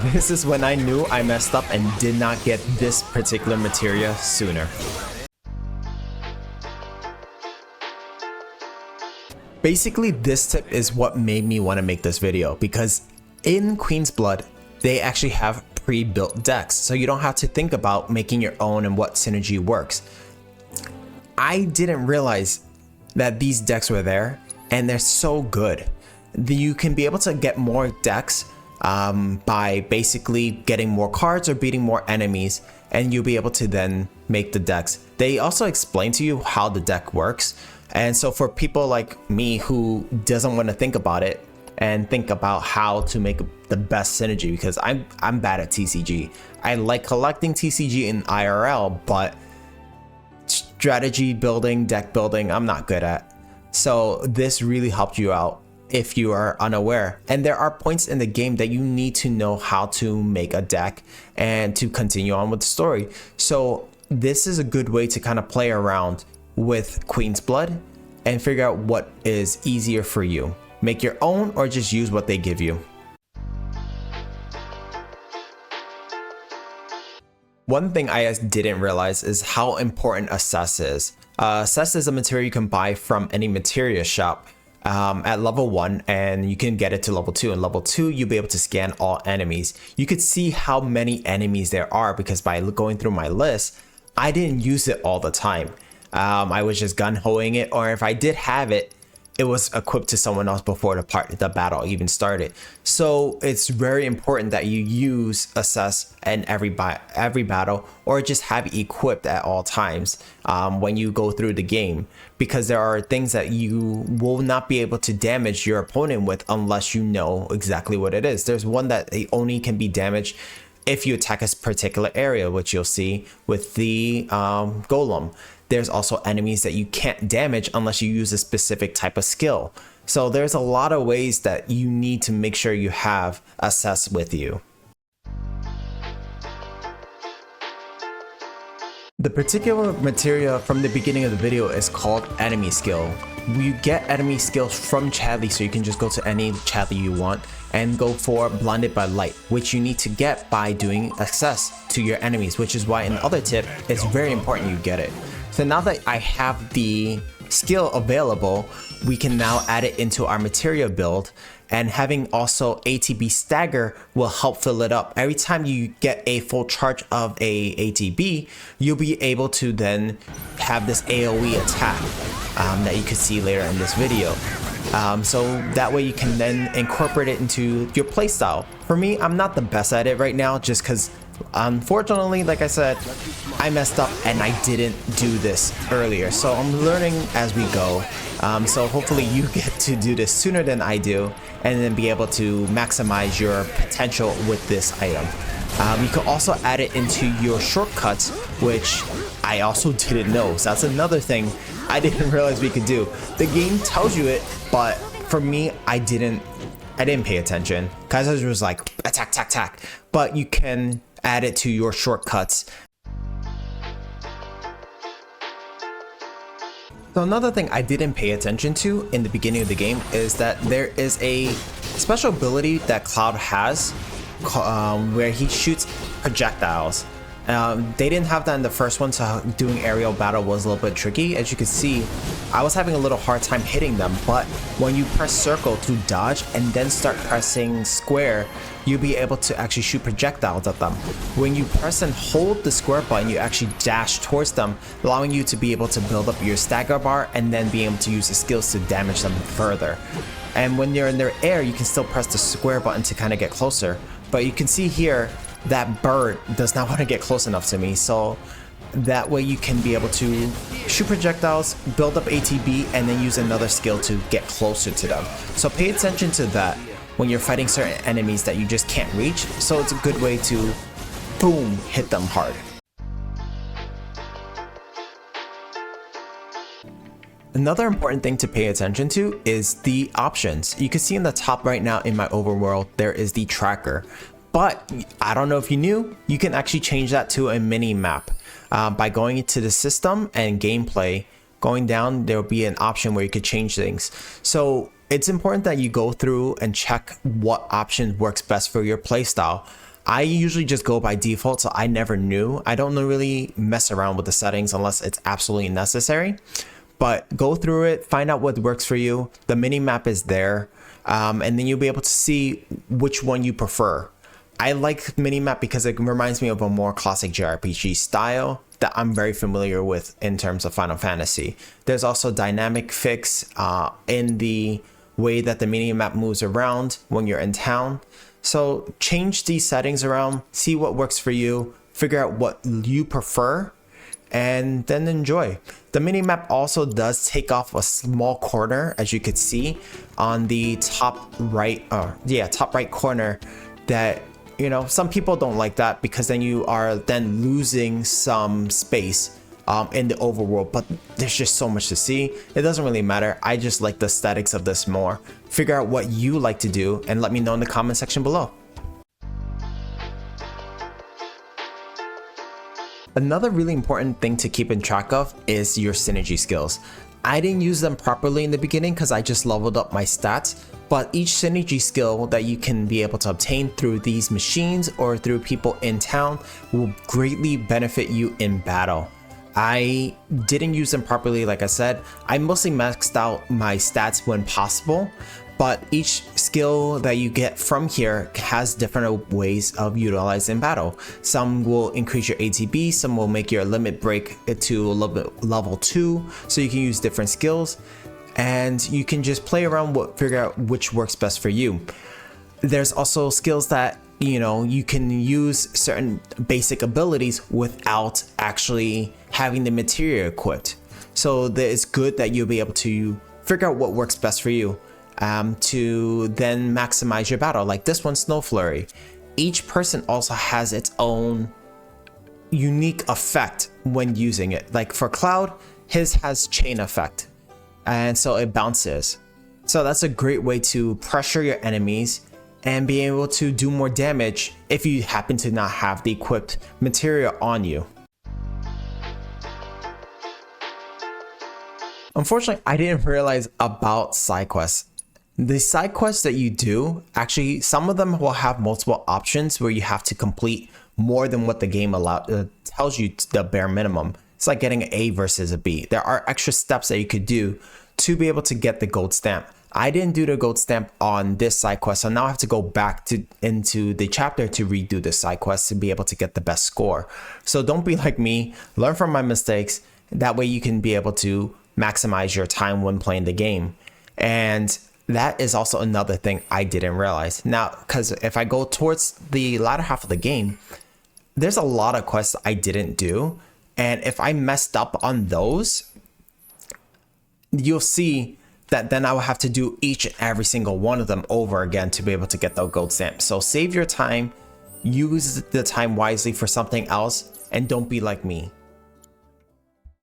This is when I knew I messed up and did not get this particular materia sooner. Basically, this tip is what made me want to make this video, because in Queen's Blood, they actually have pre-built decks, so you don't have to think about making your own and what synergy works. I didn't realize that these decks were there, and they're so good. You can be able to get more decks by basically getting more cards or beating more enemies, and you'll be able to then make the decks. They also explain to you how the deck works, and so for people like me who doesn't want to think about it and think about how to make the best synergy, because I'm bad at TCG. I like collecting TCG in IRL, but strategy building, deck building, I'm not good at. So this really helped you out if you are unaware. And there are points in the game that you need to know how to make a deck and to continue on with the story. So this is a good way to kind of play around with Queen's Blood and figure out what is easier for you. Make your own or just use what they give you. One thing I didn't realize is how important a Cess is. Cess is a material you can buy from any materia shop at level 1, and you can get it to level 2. And level 2, you'll be able to scan all enemies. You could see how many enemies there are, because by going through my list, I didn't use it all the time. I was just gun-hoing it, or if I did have it, it was equipped to someone else before the battle even started. So it's very important that you use a Cess in every battle, or just have it equipped at all times when you go through the game, because there are things that you will not be able to damage your opponent with unless you know exactly what it is. There's one that they only can be damaged if you attack a particular area, which you'll see with the golem. There's also enemies that you can't damage unless you use a specific type of skill. So there's a lot of ways that you need to make sure you have a Cess with you. The particular materia from the beginning of the video is called enemy skill. You get enemy skills from Chadley, so you can just go to any Chadley you want and go for blinded by light, which you need to get by doing access to your enemies, which is why in the other tip, it's very important you get it. So now that I have the skill available, we can now add it into our materia build, and having also ATB stagger will help fill it up. Every time you get a full charge of a ATB, you'll be able to then have this AoE attack that you could see later in this video. So that way you can then incorporate it into your playstyle. For me, I'm not the best at it right now, just because unfortunately, like I said, I messed up and I didn't do this earlier. So I'm learning as we go. So hopefully you get to do this sooner than I do, and then be able to maximize your potential with this item. You can also add it into your shortcuts, which I also didn't know. So that's another thing I didn't realize we could do. The game tells you it, but for me, I didn't pay attention. Kaiser was like attack, attack, attack, but you can add it to your shortcuts. So another thing I didn't pay attention to in the beginning of the game is that there is a special ability that Cloud has where he shoots projectiles. They didn't have that in the first one, so doing aerial battle was a little bit tricky. As you can see, I was having a little hard time hitting them, but when you press circle to dodge and then start pressing square, you'll be able to actually shoot projectiles at them. When you press and hold the square button, you actually dash towards them, allowing you to be able to build up your stagger bar and then be able to use the skills to damage them further. And when you're in their air, you can still press the square button to kind of get closer. But you can see here, that bird does not want to get close enough to me, so that way you can be able to shoot projectiles, build up ATB, and then use another skill to get closer to them. So pay attention to that when you're fighting certain enemies that you just can't reach, so it's a good way to, boom, hit them hard. Another important thing to pay attention to is the options. You can see in the top right now in my overworld, there is the tracker. But I don't know if you knew, you can actually change that to a mini-map. By going into the system and gameplay, going down, there will be an option where you could change things. So it's important that you go through and check what option works best for your playstyle. I usually just go by default, so I never knew. I don't really mess around with the settings unless it's absolutely necessary. But go through it, find out what works for you. The mini map is there, and then you'll be able to see which one you prefer. I like MiniMap because it reminds me of a more classic JRPG style that I'm very familiar with in terms of Final Fantasy. There's also dynamic fix in the way that the MiniMap moves around when you're in town. So change these settings around, see what works for you, figure out what you prefer, and then enjoy. The MiniMap also does take off a small corner, as you could see on the top right corner, that some people don't like that because then you are then losing some space in the overworld, but there's just so much to see. It doesn't really matter. I just like the aesthetics of this more. Figure out what you like to do and let me know in the comment section below. Another really important thing to keep in track of is your synergy skills. I didn't use them properly in the beginning because I just leveled up my stats, but each synergy skill that you can be able to obtain through these machines or through people in town will greatly benefit you in battle. I didn't use them properly, like I said. I mostly maxed out my stats when possible, but each skill that you get from here has different ways of utilizing battle. Some will increase your ATB, some will make your limit break to level 2, so you can use different skills, and you can just play around figure out which works best for you. There's also skills that you can use certain basic abilities without actually having the material equipped. So it's good that you'll be able to figure out what works best for you to then maximize your battle. Like this one, Snow Flurry. Each person also has its own unique effect when using it. Like for Cloud, his has chain effect, and so it bounces. So that's a great way to pressure your enemies and be able to do more damage if you happen to not have the equipped material on you. Unfortunately, I didn't realize about side quests. The side quests that you do, actually, some of them will have multiple options where you have to complete more than what the game tells you the bare minimum. It's like getting an A versus a B. There are extra steps that you could do to be able to get the gold stamp. I didn't do the gold stamp on this side quest, so now I have to go back into the chapter to redo the side quest to be able to get the best score. So don't be like me, learn from my mistakes. That way you can be able to maximize your time when playing the game. And that is also another thing I didn't realize. Now, because if I go towards the latter half of the game, there's a lot of quests I didn't do. And if I messed up on those, you'll see that then I will have to do each and every single one of them over again to be able to get the gold stamp. So save your time, use the time wisely for something else, and don't be like me.